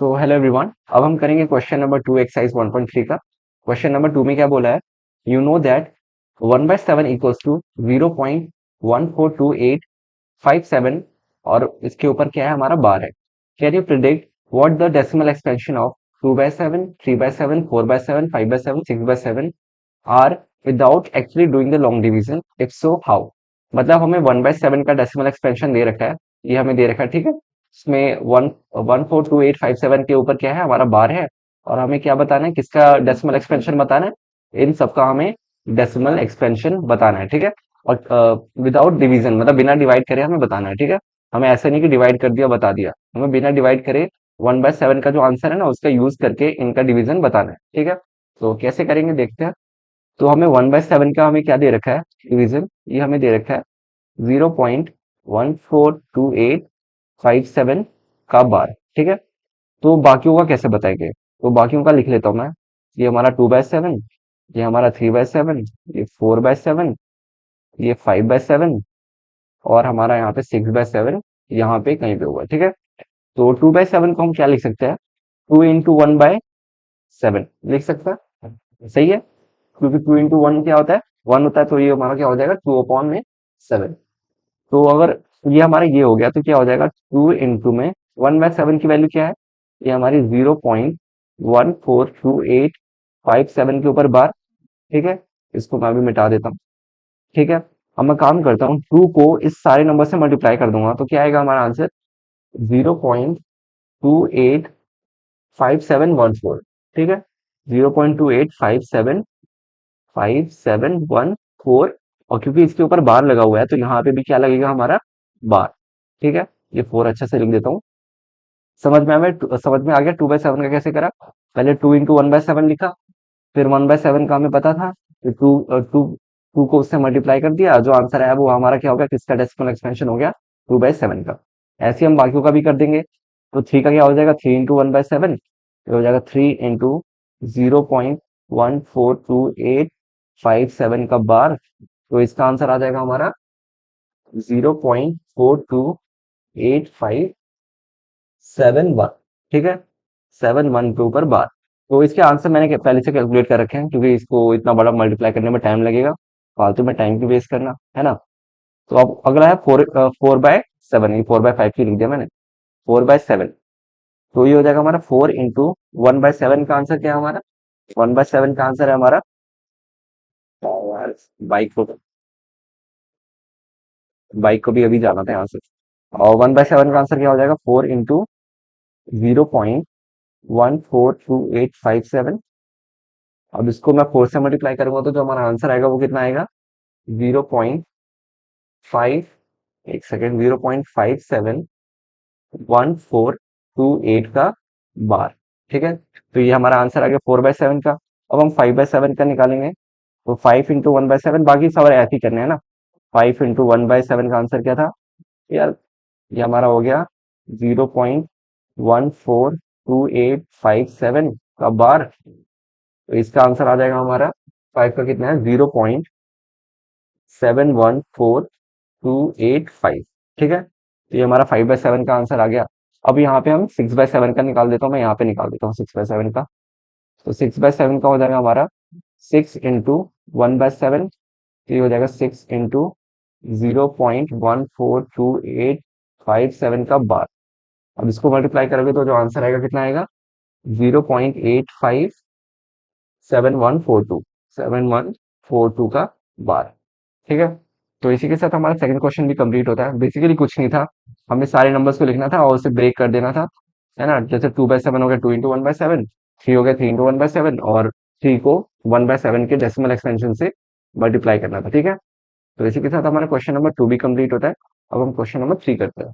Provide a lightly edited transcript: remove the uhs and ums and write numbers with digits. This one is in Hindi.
सो हेलो एवरीवन, अब हम करेंगे क्वेश्चन नंबर 2 एक्सरसाइज 1.3 का। क्वेश्चन नंबर 2 में क्या बोला है? You know that 1/7 equals to 0.142857 और इसके ऊपर क्या है? हमारा बार है। Can you predict what the decimal expansion of 2/7, 3/7, 4/7, 5/7, 6/7 are without actually doing the long division? If so how? मतलब हमें 1/7 का डेसिमल एक्सपेंशन दे रखा है, ये हमें दे रखा है, ठीक है। इसमें 1142857 के ऊपर क्या है? हमारा बार है। और हमें क्या बताना है? किसका डेसिमल एक्सपेंशन बताना है? इन सबका हमें डेसिमल एक्सपेंशन बताना है, ठीक है। और विदाउट डिवीजन मतलब बिना डिवाइड करे हमें बताना है, ठीक है। हमें ऐसा नहीं कि डिवाइड कर दिया बता दिया, हमें बिना डिवाइड करे 1/7 का जो आंसर है ना उसका यूज करके इनका डिवीजन बताना है, ठीक है। तो कैसे करेंगे देखते हैं। तो हमें 1/7 का हमें क्या दे रखा है? डिवीजन ये हमें दे रखा है 0.142857 का बार, ठीक है। तो बाकियों का कैसे बताएंगे? तो बाकियों का लिख लेता हूं मैं। ये हमारा 2/7, ये हमारा 3/7, ये 4/7, ये 5/7 और हमारा यहाँ पे 6/7 यहाँ पे कहीं पे हुआ है, ठीक है। तो 2/7 को हम क्या लिख सकते हैं? 2 into 1/7 लिख सकते हैं, सही है। क्योंकि 2 into 1 क्या होता है? 1 होता है, तो ये हमारा क्या हो जाएगा? 2/7। तो अगर ये हमारा ये हो गया तो क्या हो जाएगा? 2 into में 1/7 की वैल्यू क्या है? ये हमारी 0.142857 के ऊपर बार, ठीक है। इसको मैं भी मिटा देता हूँ, ठीक है। अब मैं काम करता हूँ, 2 को इस सारे नंबर से मल्टीप्लाई कर दूंगा तो क्या आएगा हमारा आंसर? 0.285714, ठीक है। 0.28575714। और क्योंकि इसके ऊपर बार लगा हुआ है तो यहाँ पे भी क्या लगेगा? हमारा बार, ठीक है। ये 4 अच्छे से लिख देता हूँ। समझ में आ गया 2/7 का कैसे करा? पहले 2 into 1/7 लिखा, फिर 1/7 का हमें पता था, तो टू को उससे मल्टीप्लाई कर दिया, जो आंसर आया वो हमारा क्या हो गया? किसका डेसिमल एक्सपेंशन हो गया? 2/7 का। ऐसे ही हम बाकियों का भी कर देंगे। तो 3 का क्या हो जाएगा? 3 into 1/7, ये हो जाएगा 3 into 0.142857 का बार। तो इसका आंसर आ जाएगा हमारा 0.428571, ठीक है। 71 के ऊपर बार। तो इसके आंसर मैंने पहले से कैलकुलेट कर रखे हैं, क्योंकि इसको इतना बड़ा मल्टीप्लाई करने में टाइम लगेगा, फालतू में टाइम क्यों वेस्ट करना, है ना। तो अब अगला है 4/7, ये 4/5 की लिख दिया मैंने, 4/7। तो ये हो जाएगा हमारा 4 into 1/7 का आंसर क्या है हमारा? 1/7 का आंसर है हमारा, यार, बाइक को बाइक को भी अभी जाना था यहाँ से। और 1/7 का आंसर क्या हो जाएगा? 4 into 0.142857। अब इसको मैं 4 से मल्टीप्लाई करूंगा तो जो हमारा आंसर आएगा वो कितना आएगा? 0.5, एक सेकेंड, 0.571428 का बार, ठीक है। तो ये हमारा आंसर आ गया 4/7 का। अब हम 5/7 का निकालेंगे। तो 5 into 1/7, बाकी सब ऐसे ही करने हैं ना। 5 into 1/7 का आंसर क्या था यार? ये हमारा हो गया 0.142857 का बार। तो इसका आंसर आ जाएगा हमारा 5 का कितना है? 0.714285, ठीक है। तो ये हमारा 5/7 का आंसर आ गया। अब यहाँ पे हम 6/7 का निकाल देता हूँ, मैं यहाँ पे निकाल देता हूँ 6/7 का। तो 6/7 का हो जाएगा हमारा 6 into 1/7, तो ये हो जाएगा 6 into 0.142857 का बार। अब इसको मल्टीप्लाई करोगे तो जो आंसर आएगा कितना आएगा? 0.857142 का बार, ठीक है। तो इसी के साथ हमारा सेकंड क्वेश्चन भी कंप्लीट होता है। बेसिकली कुछ नहीं था, हमें सारे नंबर्स को लिखना था और उसे ब्रेक कर देना था, है ना। जैसे 2/7 हो गया 2 into 1/7, 3 हो गया 3 into 1/7, और 3 को 1/7 के डेसिमल एक्सपेंशन से मल्टीप्लाई करना था, ठीक है। तो इसी के साथ हमारा क्वेश्चन नंबर 2 भी कंप्लीट होता है। अब हम क्वेश्चन नंबर 3 करते हैं।